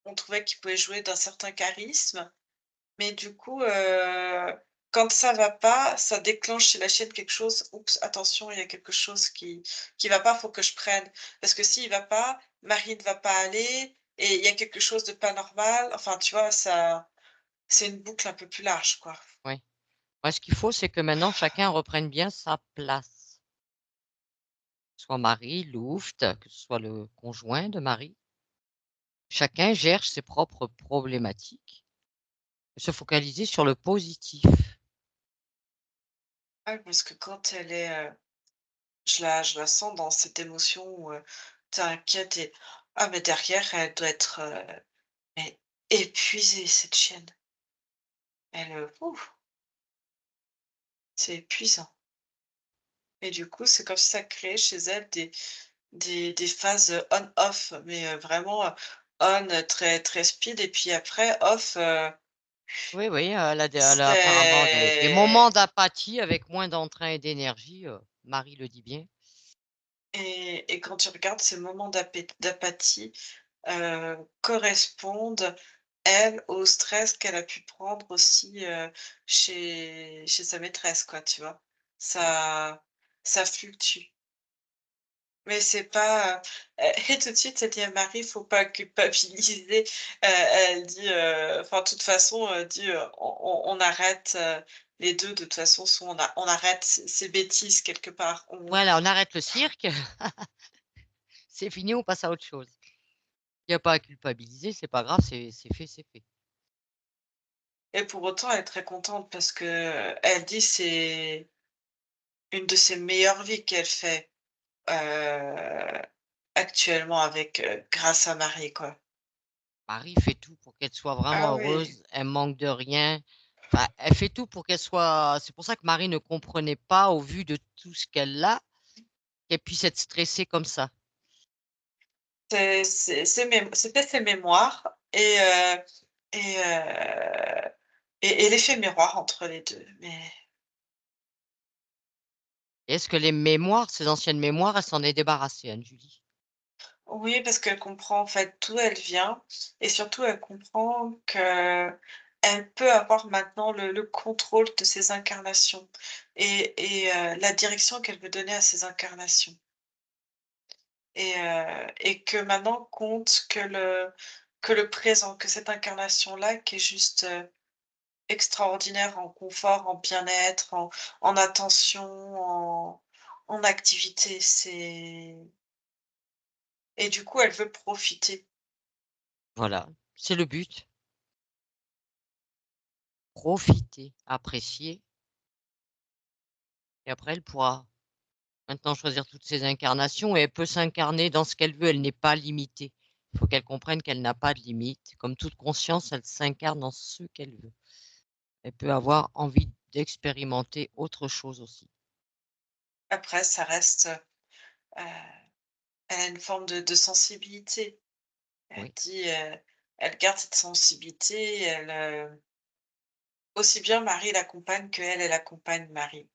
on trouvait qu'il pouvait jouer d'un certain charisme. Mais du coup, quand ça va pas, ça déclenche chez la chienne quelque chose: «Oups, attention, il y a quelque chose qui va pas, faut que je prenne». Parce que s'il va pas, Marie ne va pas aller et il y a quelque chose de pas normal. Enfin, tu vois, ça c'est une boucle un peu plus large, quoi. Ouais. Ouais, ce qu'il faut, c'est que maintenant chacun reprenne bien sa place. Que ce soit Marie, Louft, que ce soit le conjoint de Marie. Chacun gère ses propres problématiques. Se focaliser sur le positif. Ouais, parce que quand elle est, je la sens dans cette émotion où, tu es inquiète et ah mais derrière elle doit être, mais épuisée cette chienne. Elle, ouf, c'est épuisant et du coup, c'est comme si ça créait chez elle des phases, on-off, mais, vraiment, on très, très speed et puis après off, Oui, oui, elle a apparemment des moments c'est d'apathie avec moins d'entrain et d'énergie, Marie le dit bien. et quand tu regardes ces moments d'apathie, correspondent, elle, au stress qu'elle a pu prendre aussi, chez sa maîtresse quoi, tu vois? Oui. Ça fluctue. Mais c'est pas, et tout de suite, elle dit à Marie: «Faut pas culpabiliser». Elle dit, enfin, de toute façon, elle dit, «On arrête, les 2 de toute façon, soit on arrête ces bêtises quelque part». On Voilà, on arrête le cirque, c'est fini, on passe à autre chose. Il y a pas à culpabiliser, c'est pas grave, c'est fait, c'est fait. Et pour autant, elle est très contente parce que elle dit c'est une de ses meilleures vies qu'elle fait, heu, actuellement avec, grâce à Marie, quoi. Marie fait tout pour qu'elle soit vraiment Ah oui, heureuse, elle manque de rien. Enfin, elle fait tout pour qu'elle soit c'est pour ça que Marie ne comprenait pas au vu de tout ce qu'elle a, qu'elle puisse être stressée comme ça. c'était ses mémoires et et l'effet miroir entre les 2. Mais Et est-ce que les mémoires, ces anciennes mémoires, elle s'en est débarrassée, Anne-Julie? oui, parce qu'elle comprend en fait d'où elle vient et surtout elle comprend qu'elle peut avoir maintenant le contrôle de ses incarnations et la direction qu'elle veut donner à ses incarnations et que maintenant compte que le présent, que cette incarnation-là qui est juste, extraordinaire en confort, en bien-être, en attention, en activité. C'est et du coup, elle veut profiter. Voilà, c'est le but. Profiter, apprécier et après elle pourra maintenant choisir toutes ses incarnations et elle peut s'incarner dans ce qu'elle veut, elle n'est pas limitée. Il faut qu'elle comprenne qu'elle n'a pas de limite. Comme toute conscience, elle s'incarne dans ce qu'elle veut. Elle peut avoir envie d'expérimenter autre chose aussi. Après, ça reste, elle a une forme de sensibilité. Elle Oui. dit, elle garde cette sensibilité, aussi bien Marie l'accompagne qu'elle, elle accompagne Marie.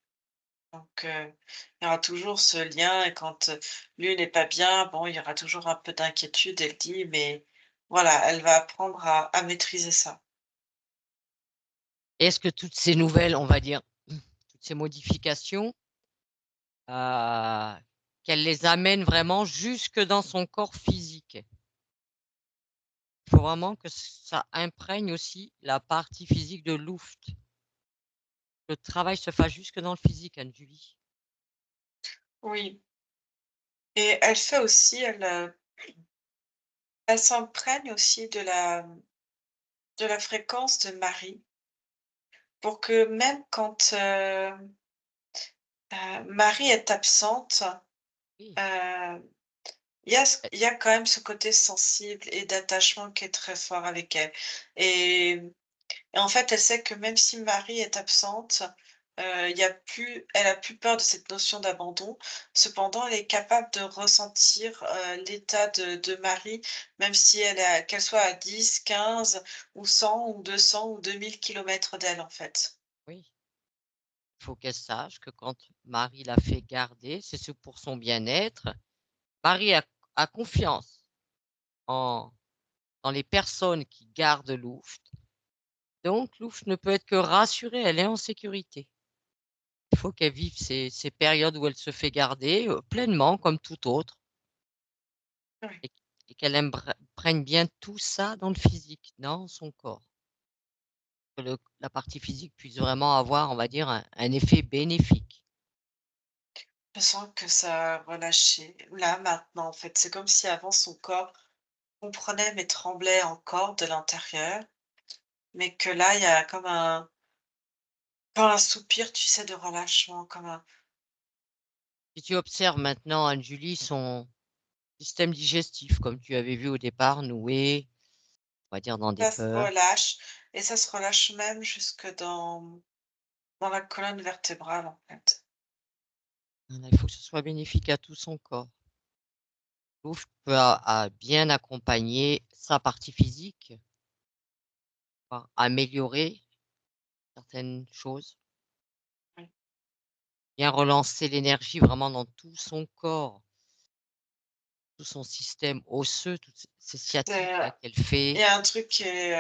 Donc, il y aura toujours ce lien et quand, l'une n'est pas bien, bon, il y aura toujours un peu d'inquiétude, elle dit, mais voilà, elle va apprendre à maîtriser ça. Et est-ce que toutes ces nouvelles, on va dire, toutes ces modifications, qu'elle les amène vraiment jusque dans son corps physique? Il faut vraiment que ça imprègne aussi la partie physique de Luft. Le travail se fasse jusque dans le physique, Anne-Julie. Oui et elle fait aussi, elle s'imprègne aussi de la fréquence de Marie pour que même quand, Marie est absente, Oui. heu, il y a quand même ce côté sensible et d'attachement qui est très fort avec elle et et en fait, elle sait que même si Marie est absente, il y a plus elle a plus peur de cette notion d'abandon. Cependant, elle est capable de ressentir, l'état de Marie, même si qu'elle soit à 10, 15 ou 100 ou 200 ou 2000 kilomètres d'elle, en fait. Oui, il faut qu'elle sache que quand Marie la fait garder, c'est pour son bien-être. Marie a confiance en dans les personnes qui gardent Luft, donc Luft ne peut être que rassurée, elle est en sécurité. Il faut qu'elle vive ces périodes où elle se fait garder, pleinement comme toute autre Oui, et qu'elle prenne bien tout ça dans le physique, dans son corps. Que la partie physique puisse vraiment avoir, on va dire, un effet bénéfique. je sens que ça a relâché, là, maintenant, en fait. C'est comme si avant son corps comprenait mais tremblait encore de l'intérieur, mais que là, il y a comme un soupir, tu sais, de relâchement, comme un Si tu observes maintenant, Anne-Julie, son système digestif, comme tu avais vu au départ, noué, on va dire dans des ça se peurs. relâche et ça se relâche même jusque dans la colonne vertébrale, en fait. Voilà, il faut que ce soit bénéfique à tout son corps. Louvre peut bien accompagner sa partie physique, améliorer certaines choses, Oui. bien relancer l'énergie vraiment dans tout son corps, tout son système osseux, toutes ces sciatiques Heu, là qu'elle il fait. y a un truc qui est,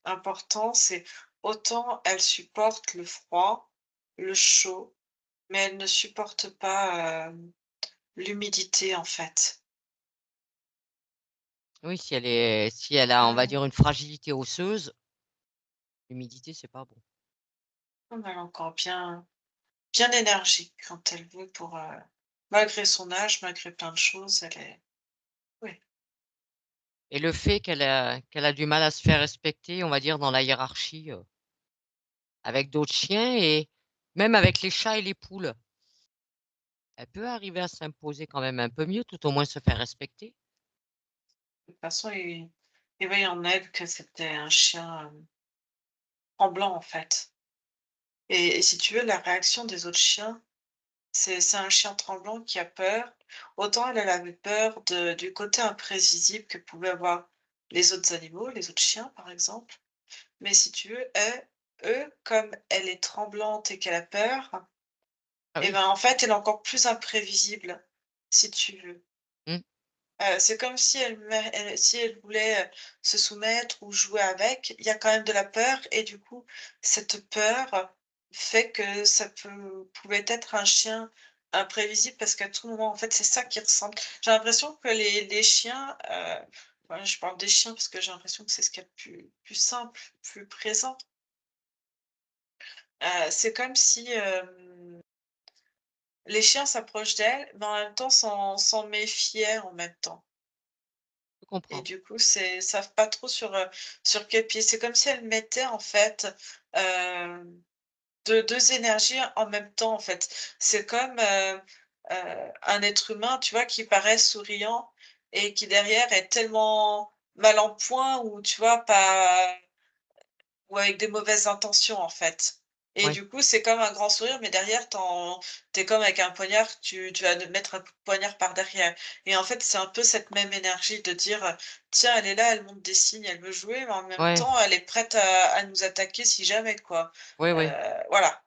important, c'est autant elle supporte le froid, le chaud, mais elle ne supporte pas, l'humidité, en fait. Oui, si elle a, on va dire, une fragilité osseuse, l'humidité, c'est pas bon. Elle est encore bien énergique quand elle veut pour, malgré son âge, malgré plein de choses, elle est oui. Et le fait qu'elle a du mal à se faire respecter, on va dire, dans la hiérarchie, avec d'autres chiens et même avec les chats et les poules. Elle peut arriver à s'imposer quand même un peu mieux, tout au moins se faire respecter. De toute façon, il voyait en elle que c'était un chien, tremblant, en fait et si tu veux, la réaction des autres chiens, c'est un chien tremblant qui a peur. Autant elle, elle avait peur du côté imprévisible que pouvaient avoir les autres animaux, les autres chiens, par exemple. Mais si tu veux, eux, comme elle est tremblante et qu'elle a peur, Ah et oui. ben, en fait, elle est encore plus imprévisible, si tu veux. Mmh. C'est comme si si elle voulait, se soumettre ou jouer avec, il y a quand même de la peur et du coup, cette peur fait que ça pouvait être un chien imprévisible parce qu'à tout moment, en fait, c'est ça qui ressemble. J'ai l'impression que les chiens, ouais, je parle des chiens parce que j'ai l'impression que c'est ce qu'il y a de plus simple, plus présent. C'est comme si, les chiens s'approchent d'elle, mais en même temps s'en méfiaient en même temps. Je Et comprends. du coup, savent pas trop sur quel pied. C'est comme si elles mettaient en fait, deux énergies en même temps, en fait. C'est comme, un être humain, tu vois, qui paraît souriant et qui derrière est tellement mal en point ou tu vois, pas ou avec des mauvaises intentions, en fait. Et Ouais, du coup, c'est comme un grand sourire, mais derrière, tu comme avec un poignard, tu vas te mettre un coup de poignard par derrière. Et en fait, c'est un peu cette même énergie de dire, «Tiens, elle est là, elle montre des signes, elle veut jouer, mais en même ouais, temps, elle est prête à nous attaquer si jamais, quoi». oui, oui. Voilà.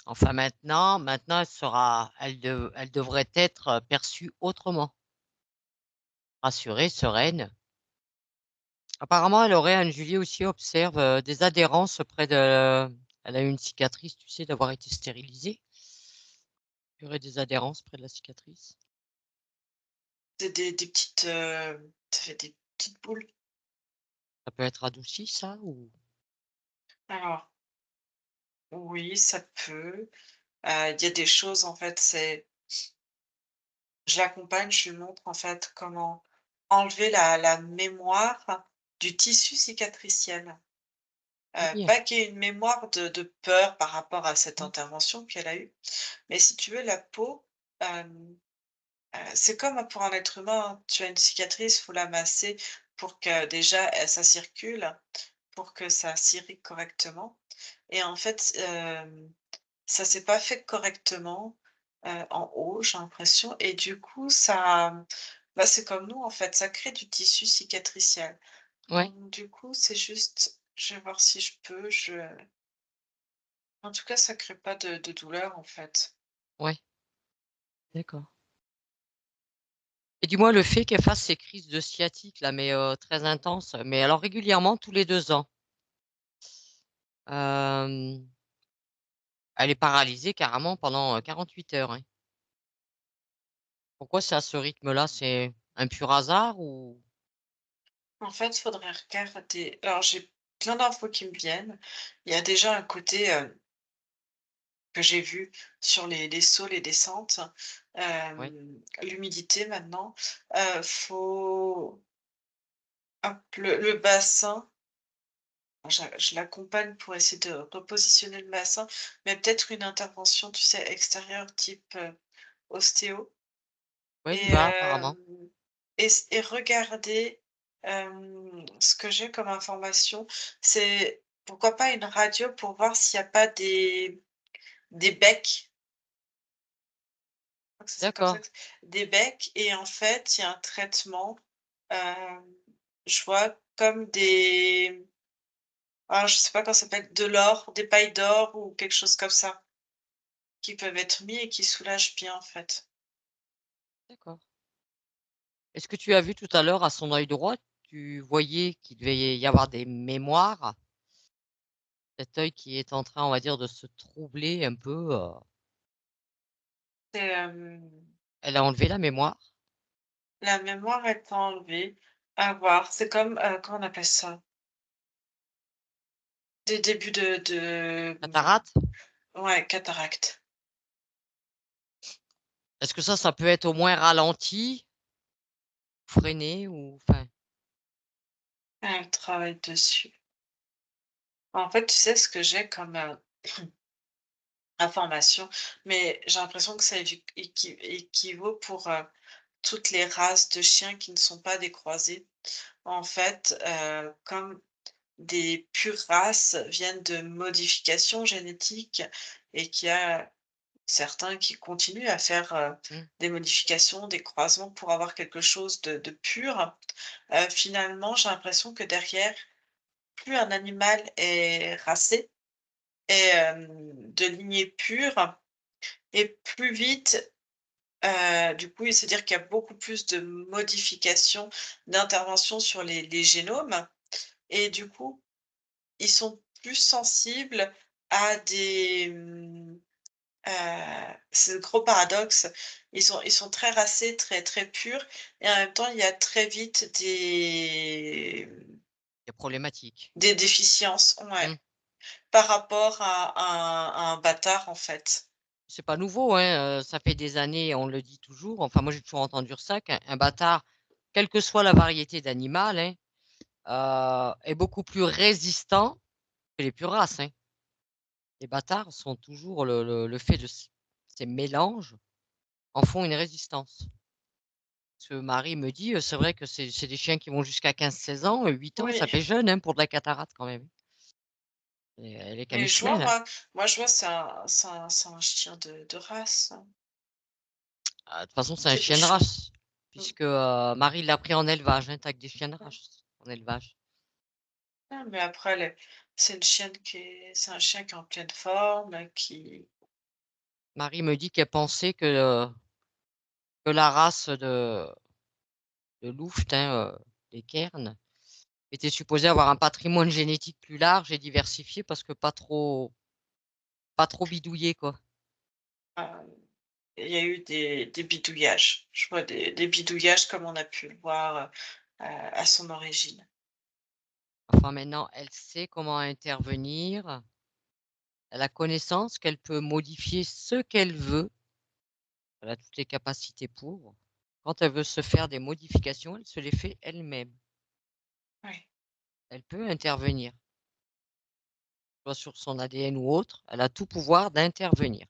Enfin maintenant elle devrait être, perçue autrement. Rassurée, sereine. Apparemment, Anne-Julie aussi observe, des adhérences près de elle a eu une cicatrice, tu sais, d'avoir été stérilisée. Il y aurait des adhérences près de la cicatrice. C'est des petites, ça fait des petites boules. Ça peut être adouci ça ou Alors, oui, ça peut. Il y a des choses, en fait, je l'accompagne, je lui montre en fait comment enlever la mémoire du tissu cicatriciel. c'est bien. Pas qu'il y ait une mémoire de peur par rapport à cette Mmh. intervention qu'elle a eue, mais si tu veux, la peau, c'est comme pour un être humain, hein. Tu as une cicatrice, il faut la masser pour que déjà, ça circule, pour que ça s'irrigue correctement et en fait, ça s'est pas fait correctement, en haut, j'ai l'impression et du coup ça, bah, c'est comme nous en fait, ça crée du tissu cicatriciel. Ouais, Donc du coup, c'est juste je vais voir si je peux, en tout cas, ça crée pas de douleur en fait. ouais, d'accord. Et dis-moi, le fait qu'elle fasse ces crises de sciatique là, mais très intenses, mais alors régulièrement tous les 2 ans, hem, elle est paralysée carrément pendant, 48 heures, hein. Pourquoi c'est à ce rythme-là? C'est un pur hasard ou En fait, il faudrait regarder alors j'ai plein d'infos qui me viennent. Il y a déjà un côté, que j'ai vu sur les sauts, les descentes, ouais, l'humidité maintenant, faut hop, le bassin. Je l'accompagne pour essayer de repositionner le bassin, mais peut-être une intervention, tu sais, extérieure type, ostéo ouais, il et va apparemment. et regarder, ce que j'ai comme information, c'est pourquoi pas une radio pour voir s'il y a pas des becs, crois que c'est comme ça D'accord, que des becs et en fait, il y a un traitement, hem, je vois comme des je sais pas comment ça s'appelle, de l'or, des pailles d'or ou quelque chose comme ça, qui peuvent être mis et qui soulagent bien, en fait. d'accord. Est-ce que tu as vu tout à l'heure à son œil droit, tu voyais qu'il devait y avoir des mémoires? Cet œil qui est en train, on va dire, de se troubler un peu, C'est, elle a enlevé la mémoire? la mémoire est enlevée, à voir. C'est comme, comment on appelle ça? Des débuts de, Cataracte? ouais, cataracte. Est-ce que ça peut être au moins ralenti, freiné ou enfin Elle travaille dessus. En fait, tu sais ce que j'ai comme, information, mais j'ai l'impression que ça équivaut pour, toutes les races de chiens qui ne sont pas des croisés. En fait, comme des pures races viennent de modifications génétiques et qu'il y a certains qui continuent à faire, mmh, des modifications, des croisements pour avoir quelque chose de pur, finalement, j'ai l'impression que derrière, plus un animal est racé et de lignée pure et plus vite, du coup, c'est-à-dire qu'il y a beaucoup plus de modifications, d'interventions sur les génomes et du coup, ils sont plus sensibles à des, c'est le gros paradoxe. Ils sont très racés, très, très purs et en même temps, il y a très vite des problématiques. des déficiences, ouais, Mmh. par rapport à un bâtard, en fait. C'est pas nouveau, hein, ça fait des années, on le dit toujours, enfin moi j'ai toujours entendu ça, qu'un bâtard, quelle que soit la variété d'animal, hein, est beaucoup plus résistant que les pures races, hein. Les bâtards sont toujours le fait de ces mélanges en font une résistance. Parce que Marie me dit, c'est vrai que c'est des chiens qui vont jusqu'à 15-16 ans, 8 ans, ça Oui, fait jeune, hein, pour de la cataracte quand même. Et elle est qu'à mais je vois, mi-chemin là. moi, je vois, c'est un chien de race, hein. Ah, de toute façon, c'est un J'ai chien de je race mmh. puisque, Marie l'a pris en élevage, hein, tu que des chiens de race en élevage. Ah, mais après, c'est un chien qui est en pleine forme, qui Marie me dit qu'elle pensait que la race de Louft, hein, les Cairns, était supposée avoir un patrimoine génétique plus large et diversifié parce que pas trop bidouillé, quoi. il y a eu des bidouillages. Je vois des bidouillages comme on a pu le voir, à son origine. Enfin, maintenant, elle sait comment intervenir. Elle a connaissance qu'elle peut modifier ce qu'elle veut. Elle a toutes les capacités pour. Quand elle veut se faire des modifications, elle se les fait elle-même. Oui, Elle peut intervenir, soit sur son ADN ou autre. Elle a tout pouvoir d'intervenir.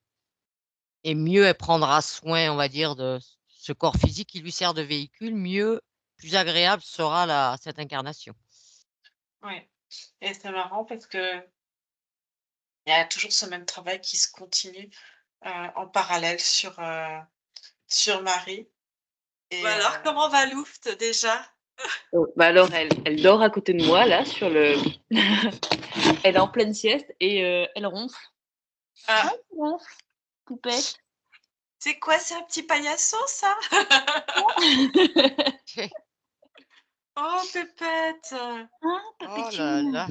Et mieux elle prendra soin, on va dire, de ce corps physique qui lui sert de véhicule, mieux, plus agréable sera cette incarnation. oui et c'est marrant parce qu'il y a toujours ce même travail qui se continue, en parallèle sur Marie et Bah alors, comment va Louft déjà? Bah alors, elle dort à côté de moi, là, sur le. Elle est en pleine sieste et elle ronfle. Ah, Ah, elle ronfle, poupette. c'est quoi, c'est un petit paillasson ça? Oh pépette! Ah, Oh là papitoune. là.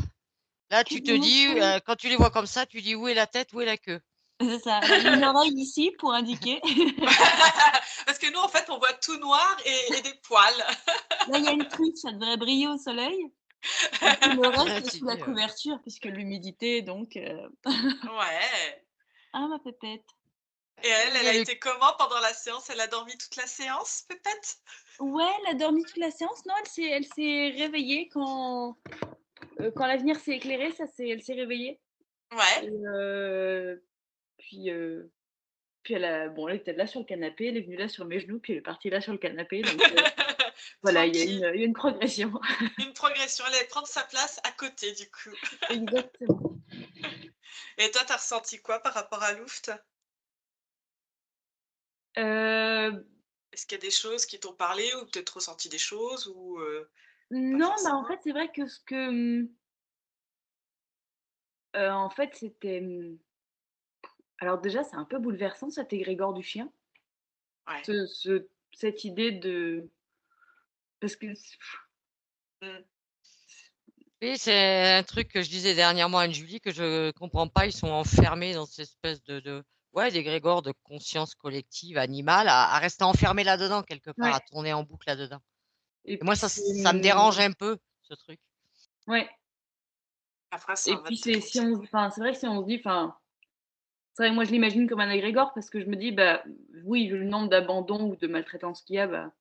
Là, tu Quelle te dis, émotion. quand tu les vois comme ça, tu dis: «Où est la tête? Où est la queue?» C'est ça, elle a une oreille ici pour indiquer. Parce que nous, en fait, on voit tout noir et des poils. Là, il y a une truffe, ça devrait briller au soleil. Et puis le reste est Tu sous la dis, couverture puisque l'humidité donc Ouais. ah ma pépette. Et elle a le été comment pendant la séance? Elle a dormi toute la séance, pépette? Ouais, elle a dormi toute la séance. Non, elle s'est réveillée quand l'avenir s'est éclairé, elle s'est réveillée Ouais. et puis, puis elle était là sur le canapé, elle est venue là sur mes genoux, puis elle est partie là sur le canapé donc voilà, Tranquille. il y a une progression. Une progression. Elle allait prendre sa place à côté, du coup. Exactement. Et toi, tu as ressenti quoi par rapport à Louft? Est-ce qu'il y a des choses qui t'ont parlé ou peut-être ressenti des choses ou Non, en forcément? fait, c'est vrai que en fait, c'était, alors déjà, c'est un peu bouleversant cet égrégore du chien. Ouais. Cette idée de parce que Mmh. Oui, c'est un truc que je disais dernièrement à Julie que je comprends pas. Ils sont enfermés dans cette espèce ouais, d'égrégore de conscience collective animale à rester enfermés là-dedans quelque part, ouais à tourner en boucle là-dedans. et Et moi, puis c'est, ça me dérange un peu, ce truc. ouais Après, c'est et un puis mode de c'est si fonctionnement. on enfin, c'est vrai que si on se dit enfin, c'est vrai que moi je l'imagine comme un égrégore parce que je me dis, bah, oui, vu le nombre d'abandons ou de maltraitance qu'il y a, bah,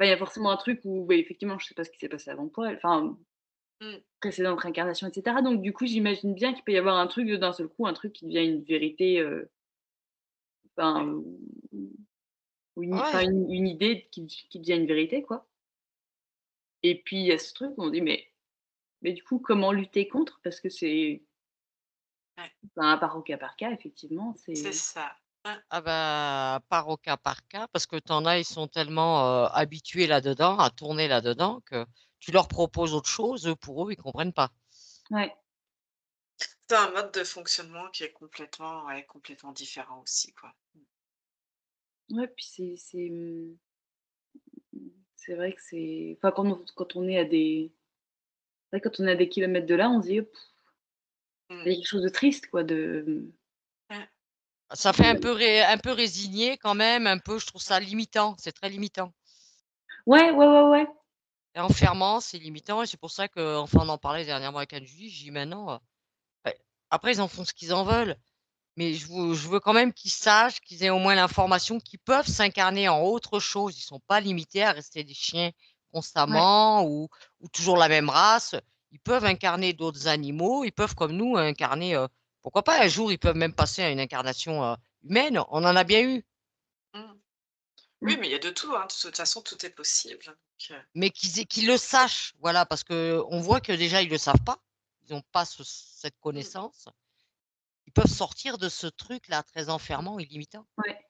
il y a forcément un truc où, bah, effectivement, je sais pas ce qui s'est passé avant toi, enfin, Mmh. précédente réincarnation et cetera donc du coup, j'imagine bien qu'il peut y avoir un truc, d'un seul coup, un truc qui devient une vérité, enfin, Ouais. ou Ouais. une idée qui devient une vérité, quoi et puis il y a ce truc où on dit: Mais du coup, comment lutter contre? Parce que c'est Ouais. par au cas par cas, effectivement, C'est c'est ça. Hein. Ah bah, par au cas par cas, parce que tu en as, ils sont tellement habitués là-dedans, à tourner là-dedans, que tu leur proposes autre chose, eux, pour eux, ils comprennent pas. ouais, C'est un mode de fonctionnement qui est complètement différent aussi, quoi. ouais, puis c'est vrai que c'est enfin, quand on est à des c'est vrai quand on est à des kilomètres de là, on se dit: Mmh. Il y a quelque chose de triste, quoi, de Ouais. Ça fait un peu résigné quand même, un peu, je trouve ça limitant, c'est très limitant. ouais, ouais, ouais, ouais. Et enfermant, c'est limitant et c'est pour ça que, enfin, on en parlait dernièrement avec Anne-Julie, je dis maintenant, après ils en font ce qu'ils en veulent, mais je veux quand même qu'ils sachent, qu'ils aient au moins l'information qu'ils peuvent s'incarner en autre chose. Ils sont pas limités à rester des chiens Ouais, constamment ou toujours la même race. Ils peuvent incarner d'autres animaux, ils peuvent comme nous incarner, pourquoi pas un jour, ils peuvent même passer à une incarnation, humaine. On en a bien eu, Mmh. Oui, mmh, mais il y a de tout, hein. De toute façon, tout est possible, donc mais qu'ils le sachent, voilà, parce qu'on voit que déjà ils le savent pas. Ils ont pas cette mmh. connaissance. Ils peuvent sortir de ce truc-là très enfermant et limitant. ouais.